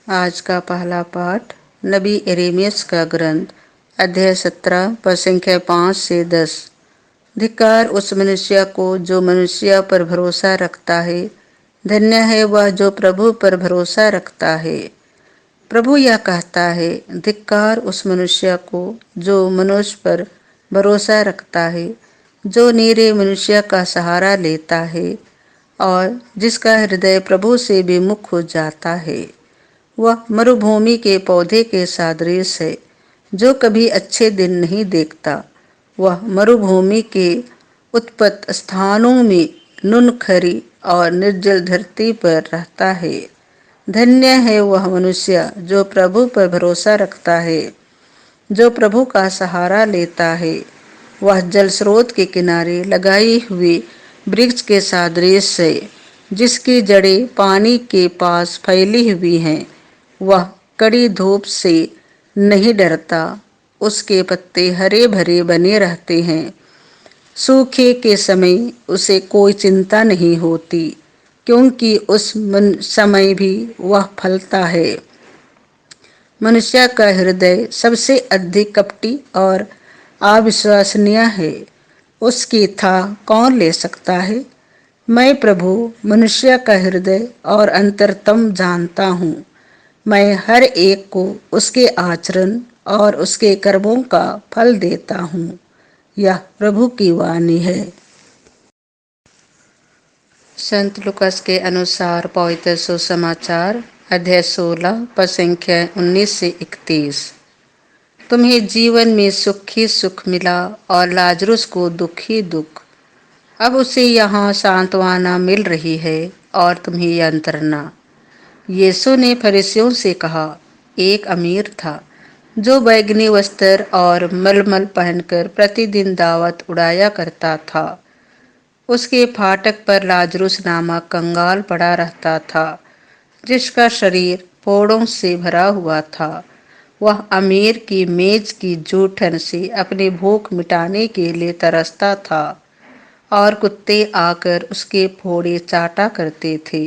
आज का पहला पाठ नबी यिर्मयाह का ग्रंथ अध्याय 17 पद संख्या 5 से 10। धिक्कार उस मनुष्य को जो मनुष्य पर भरोसा रखता है, धन्य है वह जो प्रभु पर भरोसा रखता है। प्रभु यह कहता है, धिक्कार उस मनुष्य को जो मनुष्य पर भरोसा रखता है, जो नीरे मनुष्य का सहारा लेता है और जिसका हृदय प्रभु से विमुख हो जाता है। वह मरुभूमि के पौधे के सदृश है, जो कभी अच्छे दिन नहीं देखता। वह मरुभूमि के उत्पत स्थानों में नूनखरी और निर्जल धरती पर रहता है। धन्य है वह मनुष्य जो प्रभु पर भरोसा रखता है, जो प्रभु का सहारा लेता है। वह जल स्रोत के किनारे लगाई हुई वृक्ष के सदृश है, जिसकी जड़ें पानी के पास फैली हुई हैं। वह कड़ी धूप से नहीं डरता, उसके पत्ते हरे भरे बने रहते हैं। सूखे के समय उसे कोई चिंता नहीं होती, क्योंकि उस समय भी वह फलता है। मनुष्य का हृदय सबसे अधिक कपटी और अविश्वसनीय है, उसकी था कौन ले सकता है। मैं प्रभु मनुष्य का हृदय और अंतरतम जानता हूँ। मैं हर एक को उसके आचरण और उसके कर्मों का फल देता हूँ। यह प्रभु की वाणी है। संत लूकास के अनुसार पवित्र सुसमाचार अध्याय 16 पद संख्या 19 से 31। तुम्हें जीवन में सुख ही सुख मिला और लाजरुस को दुख ही दुख। अब उसे यहाँ सांत्वना मिल रही है और तुम्हें यंत्रणा। यीशु ने फरीसियों से कहा, एक अमीर था जो बैंगनी वस्त्र और मलमल पहनकर प्रतिदिन दावत उड़ाया करता था। उसके फाटक पर लाजरुस नामक कंगाल पड़ा रहता था, जिसका शरीर फोड़ों से भरा हुआ था। वह अमीर की मेज की जूठन से अपनी भूख मिटाने के लिए तरसता था और कुत्ते आकर उसके फोड़े चाटा करते थे।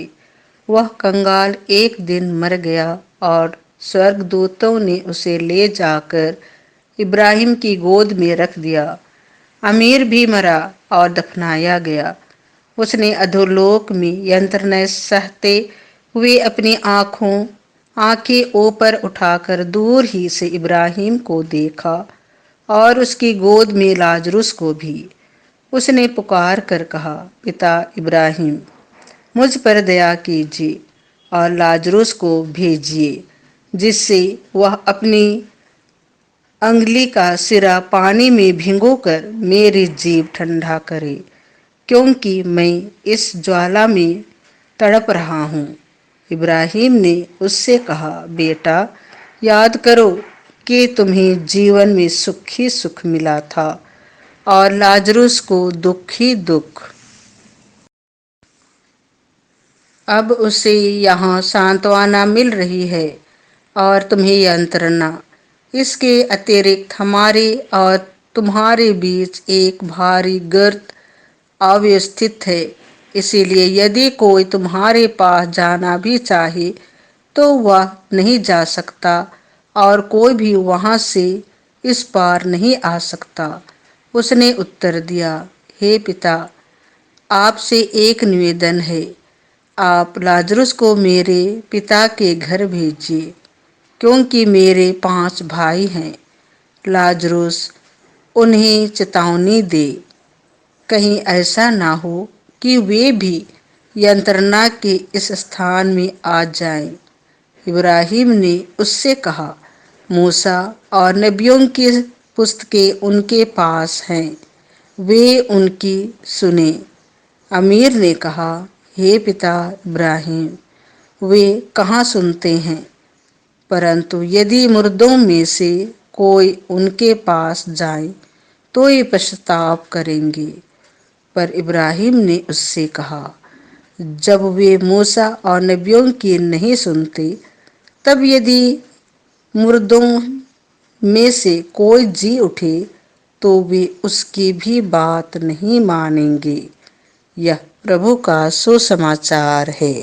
वह कंगाल एक दिन मर गया और स्वर्गदूतों ने उसे ले जाकर इब्राहिम की गोद में रख दिया। अमीर भी मरा और दफनाया गया। उसने अधोलोक में यंत्रणा सहते हुए अपनी आंखें ऊपर उठाकर दूर ही से इब्राहिम को देखा और उसकी गोद में लाजरुस को भी। उसने पुकार कर कहा, पिता इब्राहिम, मुझ पर दया कीजिए और लाजरुस को भेजिए, जिससे वह अपनी अंगुली का सिरा पानी में भिगोकर मेरी जीभ ठंडा करे, क्योंकि मैं इस ज्वाला में तड़प रहा हूँ। इब्राहिम ने उससे कहा, बेटा, याद करो कि तुम्हें जीवन में सुख ही सुख मिला था और लाजरुस को दुख ही दुख। अब उसे यहाँ सांत्वना मिल रही है और तुम्हें यंत्रणा। इसके अतिरिक्त हमारे और तुम्हारे बीच एक भारी गर्त अव्यवस्थित है। इसीलिए यदि कोई तुम्हारे पास जाना भी चाहे तो वह नहीं जा सकता और कोई भी वहां से इस पार नहीं आ सकता। उसने उत्तर दिया, हे पिता, आपसे एक निवेदन है। आप लाजरुस को मेरे पिता के घर भेजिए, क्योंकि मेरे 5 भाई हैं। लाजरुस उन्हें चेतावनी दे, कहीं ऐसा ना हो कि वे भी यंत्रणा के इस स्थान में आ जाएं। इब्राहिम ने उससे कहा, मूसा और नबियों की पुस्तकें उनके पास हैं, वे उनकी सुने। अमीर ने कहा, हे पिता इब्राहिम, वे कहाँ सुनते हैं, परंतु यदि मुर्दों में से कोई उनके पास जाए तो ये पश्चाताप करेंगे। पर इब्राहिम ने उससे कहा, जब वे मूसा और नबियों की नहीं सुनते, तब यदि मुर्दों में से कोई जी उठे तो वे उसकी भी बात नहीं मानेंगे। यह प्रभु का सुसमाचार है।